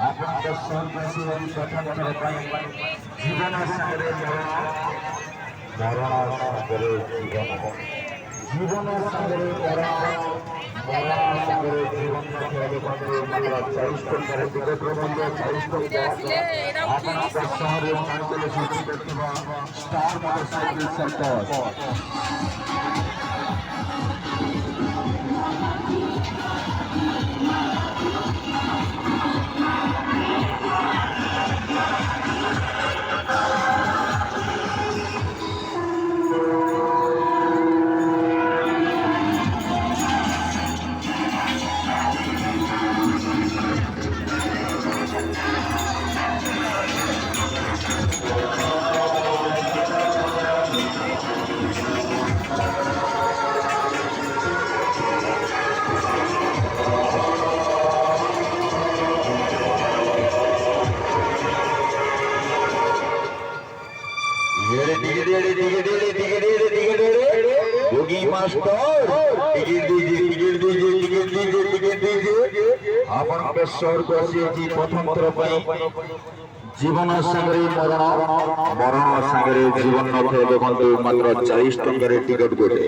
ଆପଣଙ୍କ ସର୍ବଶୀ ପ୍ରଥମ ଥର ପାଇଁ ଜୀବନ ସାଙ୍ଗରେ ମରଣ ସାଙ୍ଗରେ ଜୀବନ ସାଙ୍ଗରେ ମରଣ ସାଙ୍ଗରେ ଜୀବନ ଦେଖନ୍ତୁ ମାତ୍ର 40 ଟଙ୍କାରେ ଟିକେଟର ମୂଲ୍ୟ 40 ଟଙ୍କା। ଆପଣଙ୍କ ସହରରେ ଅଣାଞ୍ଚଳ ସୃଷ୍ଟି କରୁଥିବା ଷ୍ଟାର ମୋଟରସାଇକେଲ ସର୍କସ ଆପଣଙ୍କ ସହରକୁ ଆସିଯାଇଛି ପ୍ରଥମ ଥର ପାଇଁ ଜୀବନ ସାଙ୍ଗରେ ମରଣ ସାଙ୍ଗରେ ଜୀବନ ନଥାଏ ଦେଖନ୍ତୁ ମାତ୍ର 40 ଟଙ୍କାରେ ଟିକେଟ ଗୋଟେ।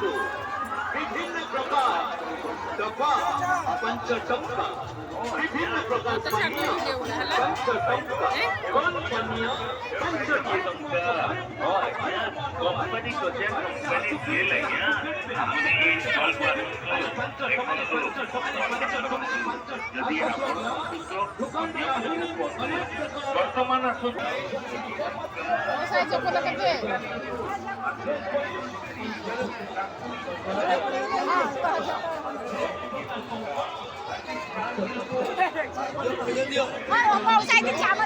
विभिन्न प्रकार डब्बा पंच टक्का विभिन्न प्रकार पंच टक्का एवं पन्या पंच टक्का कंपनी को जेन कंपनी दिए लगे हमने ये स्टॉल पर यदि आप वर्तमान Mau saya kecap